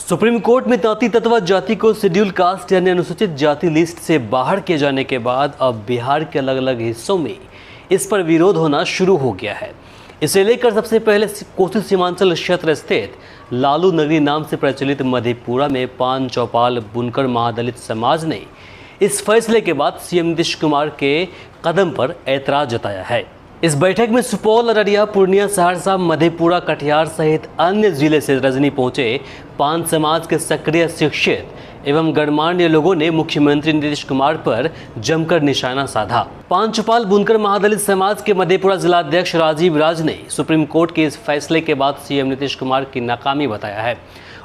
Supreme court में तांती तत्वा जाति को शेड्यूल कास्ट यानी अनुसूचित जाति लिस्ट से बाहर किए जाने के बाद अब बिहार के अलग अलग हिस्सों में इस पर विरोध होना शुरू हो गया है। इसे लेकर सबसे पहले कोसी सीमांचल क्षेत्र स्थित लालू नगरी नाम से प्रचलित मधेपुरा में पान चौपाल बुनकर महादलित समाज ने इस फैसले के बाद सीएम नीतीश कुमार के कदम पर ऐतराज जताया है। इस बैठक में सुपौल, अररिया, पूर्णिया, सहरसा, मधेपुरा, कटिहार सहित अन्य जिले से रजनी पहुंचे पान समाज के सक्रिय शिक्षित एवं गणमान्य लोगों ने मुख्यमंत्री नीतीश कुमार पर जमकर निशाना साधा। पान चौपाल बुनकर महादलित समाज के मधेपुरा जिलाध्यक्ष राजीव राज ने सुप्रीम कोर्ट के इस फैसले के बाद सीएम नीतीश कुमार की नाकामी बताया है।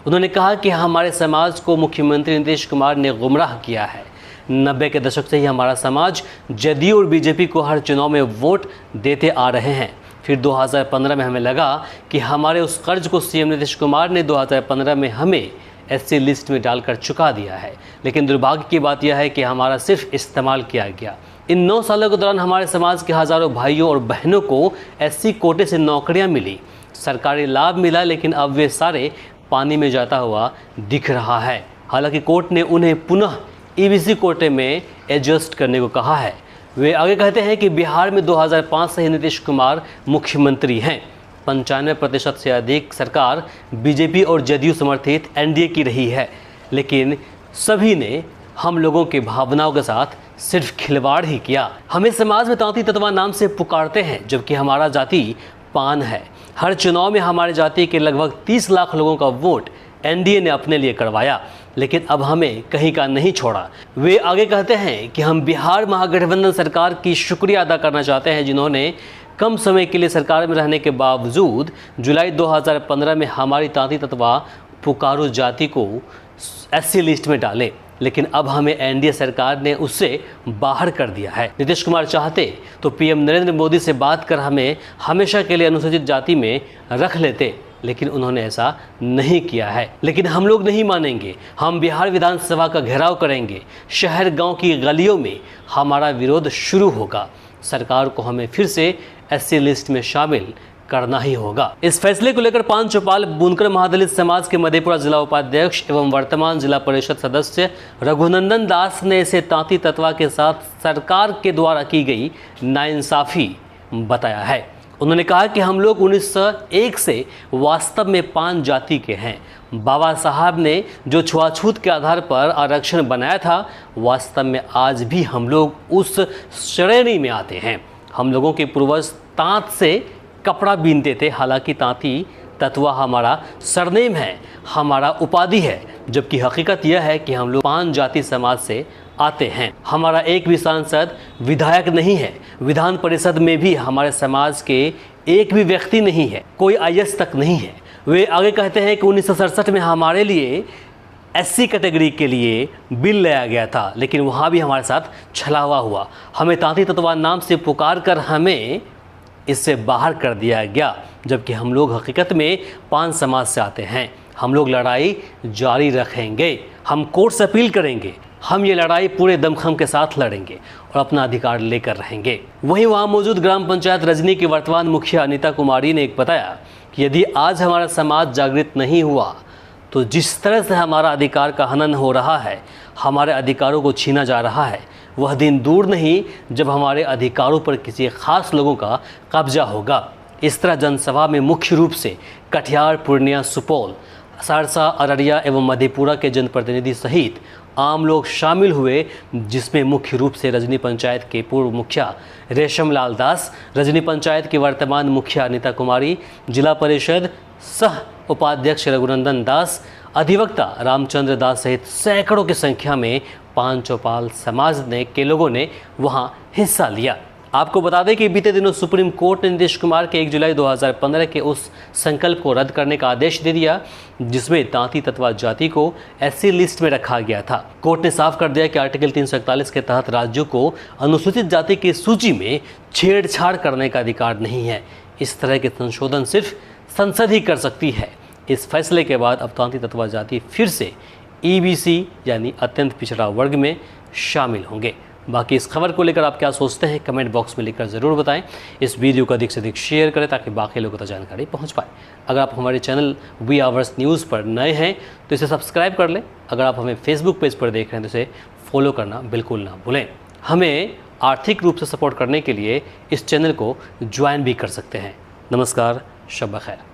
उन्होंने कहा कि हमारे समाज को मुख्यमंत्री नीतीश कुमार ने गुमराह किया है। 90 के दशक से ही हमारा समाज जदयू और बीजेपी को हर चुनाव में वोट देते आ रहे हैं। फिर 2015 में हमें लगा कि हमारे उस कर्ज को सीएम नीतीश कुमार ने 2015 में हमें एससी लिस्ट में डालकर चुका दिया है। लेकिन दुर्भाग्य की बात यह है कि हमारा सिर्फ इस्तेमाल किया गया। इन 9 सालों के दौरान हमारे समाज के हज़ारों भाइयों और बहनों को एससी कोटे से नौकरियां मिली, सरकारी लाभ मिला, लेकिन अब वे सारे पानी में जाता हुआ दिख रहा है। हालांकि कोर्ट ने उन्हें पुनः ईबीसी कोटे में एडजस्ट करने को कहा है। वे आगे कहते हैं कि बिहार में 2005 से ही नीतीश कुमार मुख्यमंत्री हैं। 95% से अधिक सरकार बीजेपी और जदयू समर्थित एनडीए की रही है, लेकिन सभी ने हम लोगों की भावनाओं के साथ सिर्फ खिलवाड़ ही किया। हमें समाज में तांती तत्वा नाम से पुकारते हैं, जबकि हमारा जाति पान है। हर चुनाव में हमारे जाति के लगभग 30 लाख लोगों का वोट एनडीए ने अपने लिए करवाया, लेकिन अब हमें कहीं का नहीं छोड़ा। वे आगे कहते हैं कि हम बिहार महागठबंधन सरकार की शुक्रिया अदा करना चाहते हैं, जिन्होंने कम समय के लिए सरकार में रहने के बावजूद जुलाई 2015 में हमारी तांती तत्वा पुकारू जाति को एससी लिस्ट में डाले, लेकिन अब हमें एनडीए सरकार ने उससे बाहर कर दिया है। नीतीश कुमार चाहते तो पीएम नरेंद्र मोदी से बात कर हमें हमेशा के लिए अनुसूचित जाति में रख लेते, लेकिन उन्होंने ऐसा नहीं किया है। लेकिन हम लोग नहीं मानेंगे। हम बिहार विधानसभा का घेराव करेंगे। शहर गांव की गलियों में हमारा विरोध शुरू होगा। सरकार को हमें फिर से एससी लिस्ट में शामिल करना ही होगा। इस फैसले को लेकर पान चौपाल बुनकर महादलित समाज के मधेपुरा जिला उपाध्यक्ष एवं वर्तमान जिला परिषद सदस्य रघुनंदन दास ने इसे तांती तत्वा के साथ सरकार के द्वारा की गई नाइंसाफी बताया है। उन्होंने कहा कि हम लोग 1901 से वास्तव में पान जाति के हैं। बाबा साहब ने जो छुआछूत के आधार पर आरक्षण बनाया था, वास्तव में आज भी हम लोग उस श्रेणी में आते हैं। हम लोगों के पूर्वज तांत से कपड़ा बीनते थे। हालांकि तांती तत्वा हमारा सरनेम है, हमारा उपाधि है, जबकि हकीकत यह है कि हम लोग पान जाति समाज से आते हैं। हमारा एक भी सांसद विधायक नहीं है। विधान परिषद में भी हमारे समाज के एक भी व्यक्ति नहीं है, कोई आईएएस तक नहीं है। वे आगे कहते हैं कि 1967 में हमारे लिए एससी कैटेगरी के लिए बिल लाया गया था, लेकिन वहाँ भी हमारे साथ छलावा हुआ। हमें तांती तत्वा नाम से पुकार कर हमें इससे बाहर कर दिया गया, जबकि हम लोग हकीकत में पान समाज से आते हैं। हम लोग लड़ाई जारी रखेंगे। हम कोर्ट से अपील करेंगे। हम ये लड़ाई पूरे दमखम के साथ लड़ेंगे और अपना अधिकार लेकर रहेंगे। वहीं वहाँ मौजूद ग्राम पंचायत रजनी की वर्तमान मुखिया अनीता कुमारी ने बताया कि यदि आज हमारा समाज जागृत नहीं हुआ तो जिस तरह से हमारा अधिकार का हनन हो रहा है, हमारे अधिकारों को छीना जा रहा है, वह दिन दूर नहीं जब हमारे अधिकारों पर किसी खास लोगों का कब्जा होगा। इस तरह जनसभा में मुख्य रूप से कटिहार, पूर्णिया, सुपौल, सहरसा, अररिया एवं मधेपुरा के जनप्रतिनिधि सहित आम लोग शामिल हुए, जिसमें मुख्य रूप से रजनी पंचायत के पूर्व मुखिया रेशम लाल दास, रजनी पंचायत की वर्तमान मुखिया अनीता कुमारी, जिला परिषद सह उपाध्यक्ष रघुनंदन दास, अधिवक्ता रामचंद्र दास सहित सैकड़ों की संख्या में पान चौपाल समाज के लोगों ने वहां हिस्सा लिया। आपको बता दें कि बीते दिनों सुप्रीम कोर्ट ने नीतीश कुमार के 1 जुलाई 2015 के उस संकल्प को रद्द करने का आदेश दे दिया, जिसमें तांती तत्वा जाति को एससी लिस्ट में रखा गया था। कोर्ट ने साफ कर दिया कि आर्टिकल 341 के तहत राज्यों को अनुसूचित जाति की सूची में छेड़छाड़ करने का अधिकार नहीं है। इस तरह के संशोधन सिर्फ संसद ही कर सकती है। इस फैसले के बाद अब तांती तत्वा जाति फिर से ईबीसी यानी अत्यंत पिछड़ा वर्ग में शामिल होंगे। बाकी इस खबर को लेकर आप क्या सोचते हैं कमेंट बॉक्स में लिखकर ज़रूर बताएं। इस वीडियो को अधिक से अधिक शेयर करें ताकि बाकी लोगों तक जानकारी पहुंच पाए। अगर आप हमारे चैनल वी आवर्स न्यूज़ पर नए हैं तो इसे सब्सक्राइब कर लें। अगर आप हमें फेसबुक पेज पर देख रहे हैं तो इसे फॉलो करना बिल्कुल ना भूलें। हमें आर्थिक रूप से सपोर्ट करने के लिए इस चैनल को ज्वाइन भी कर सकते हैं। नमस्कार, शब ब खैर।